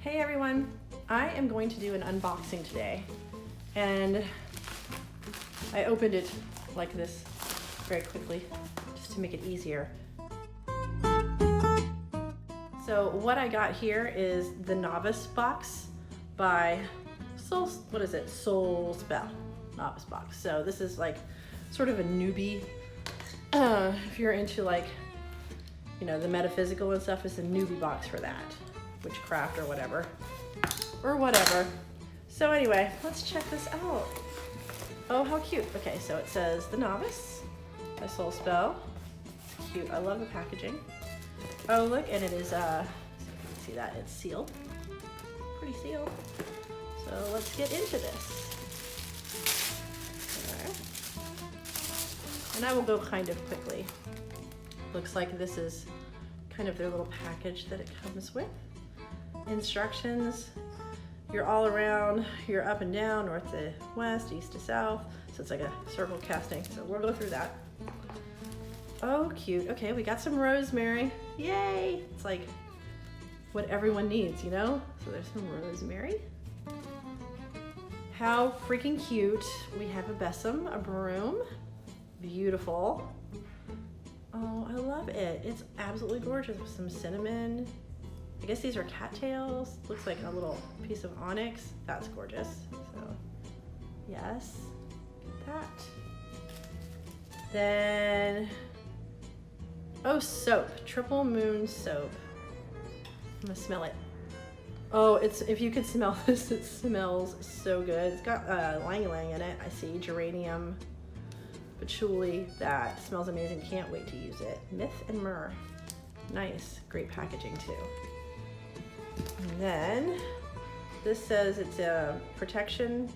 Hey everyone, I am going to do an unboxing today, and I opened it like this very quickly just to make it easier. So what I got here is the Novice box by Soul Spell Novice box. So this is like sort of a newbie. If you're into like, you know, the metaphysical and stuff, is a newbie box for that. Witchcraft or whatever. So anyway, let's check this out. Oh, how cute. Okay, so it says The Novice by Soul Spell. It's cute. I love the packaging. Oh, look, and it is, so you can see that, it's sealed. Pretty sealed. So let's get into this. Okay. And I will go kind of quickly. Looks like this is kind of their little package that it comes with. Instructions, you're all around, you're up and down, north to west, east to south. So it's like a circle casting. So we'll go through that. Oh, cute. Okay, we got some rosemary. Yay! It's like what everyone needs, you know? So there's some rosemary. How freaking cute. We have a besom, a broom. Beautiful. Oh, I love it. It's absolutely gorgeous with some cinnamon. I guess these are cattails. Looks like a little piece of onyx. That's gorgeous. So, yes, get that. Then, oh, soap. Triple Moon soap. I'm gonna smell it. Oh, if you could smell this, it smells so good. It's got ylang ylang in it. I see geranium, patchouli. That smells amazing. Can't wait to use it. Myth and myrrh. Nice. Great packaging too. And then this says it's a protection,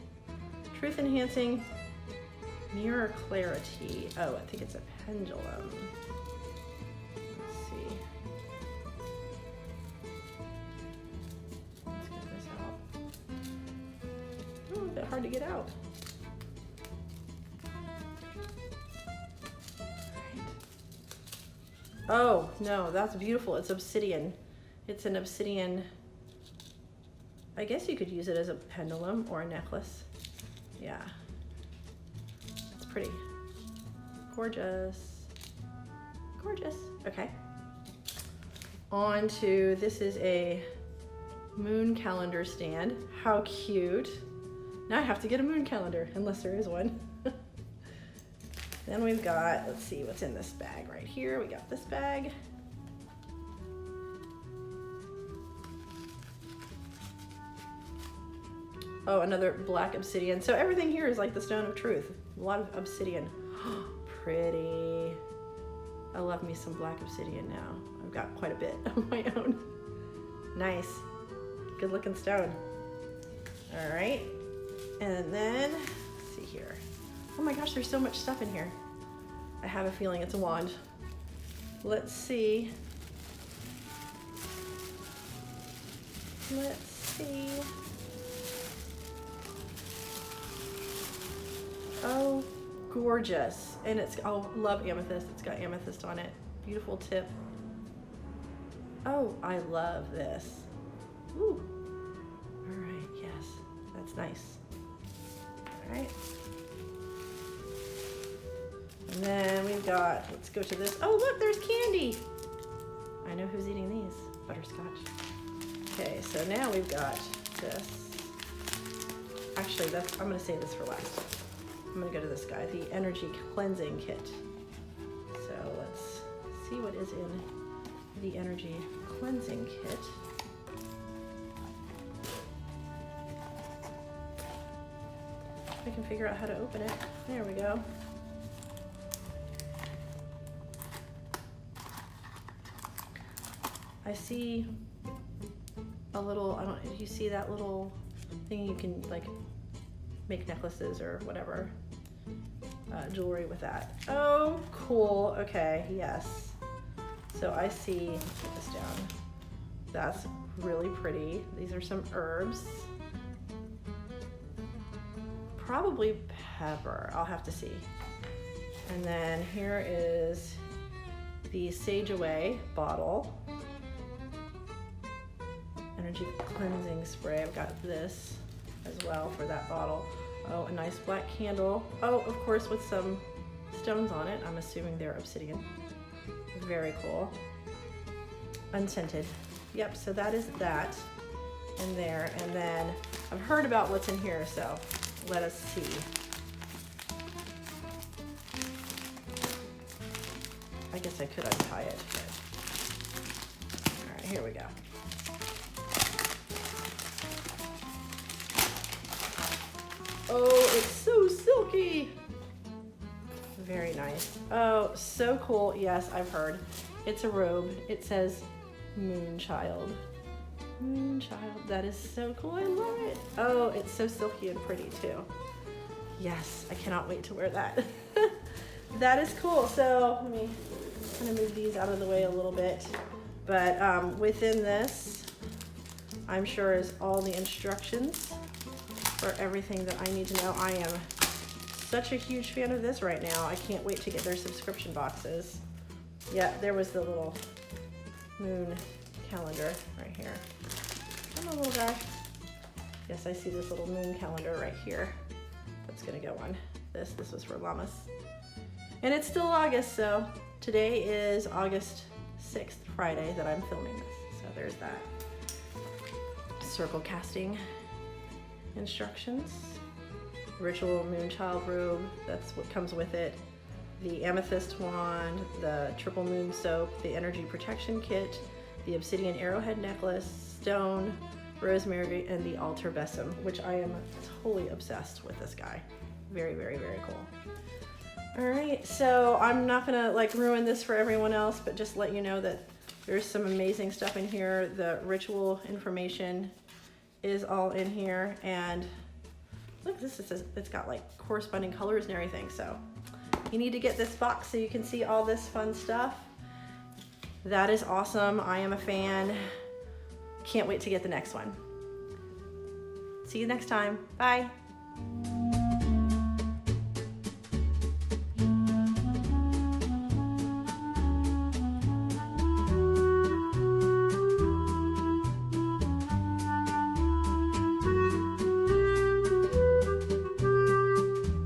truth enhancing, mirror clarity. Oh, I think it's a pendulum. Let's see. Let's get this out. Oh, a bit hard to get out. Oh, no, that's beautiful. It's obsidian. It's an obsidian. I guess you could use it as a pendulum or a necklace. Yeah. It's pretty. Gorgeous. Gorgeous. Okay. On to, this is a moon calendar stand. How cute. Now I have to get a moon calendar, unless there is one. Then we've got, let's see what's in this bag right here. We got this bag. Oh, another black obsidian. So everything here is like the stone of truth. A lot of obsidian. Pretty. I love me some black obsidian now. I've got quite a bit of my own. Nice. Good looking stone. All right. And then, let's see here. Oh my gosh, there's so much stuff in here. I have a feeling it's a wand. Let's see. Let's see. Oh, gorgeous. And it's, oh, love amethyst. It's got amethyst on it. Beautiful tip. Oh, I love this. Ooh. All right, yes, that's nice. All right. And then we've got, let's go to this. Oh, look, there's candy. I know who's eating these. Butterscotch. Okay, so now we've got this. Actually, I'm gonna save this for last. I'm gonna go to this guy, the Energy Cleansing Kit. So let's see what is in the Energy Cleansing Kit. I can figure out how to open it. There we go. I see a little, do you see that little thing you can like make necklaces or whatever, jewelry with that. Oh, cool. Okay, yes. So I see, let's put this down. That's really pretty. These are some herbs. Probably pepper, I'll have to see. And then here is the Sage Away bottle. energy cleansing spray. I've got this as well for that bottle. Oh, a nice black candle. Oh, of course, with some stones on it. I'm assuming they're obsidian. Very cool. Unscented. Yep, so that is that in there. And then I've heard about what's in here, so let us see. I guess I could untie it, but all right, here we go. Oh, it's so silky. Very nice. Oh, so cool. Yes, I've heard. It's a robe. It says Moonchild. Moonchild. That is so cool. I love it. Oh, it's so silky and pretty too. Yes, I cannot wait to wear that. That is cool. So let me kind of move these out of the way a little bit. But within this, I'm sure is all the instructions for everything that I need to know. I am such a huge fan of this right now. I can't wait to get their subscription boxes. Yeah, there was the little moon calendar right here. Come on, little guy. Yes, I see this little moon calendar right here. That's gonna go on this. This was for Llamas. And it's still August, so today is August 6th, Friday, that I'm filming this. So there's that. Circle casting instructions. Ritual Moonchild robe, that's what comes with it. The amethyst wand, the triple moon soap, the energy protection kit, the obsidian arrowhead necklace, stone, rosemary, and the altar besom, which I am totally obsessed with this guy. Very, very, very cool. All right, so I'm not gonna like ruin this for everyone else, but just let you know that there's some amazing stuff in here. The ritual information is all in here, and look, this is, it's got like corresponding colors and everything. So you need to get this box so you can see all this fun stuff. That is awesome. I am a fan. Can't wait to get the next one. See you next time. Bye.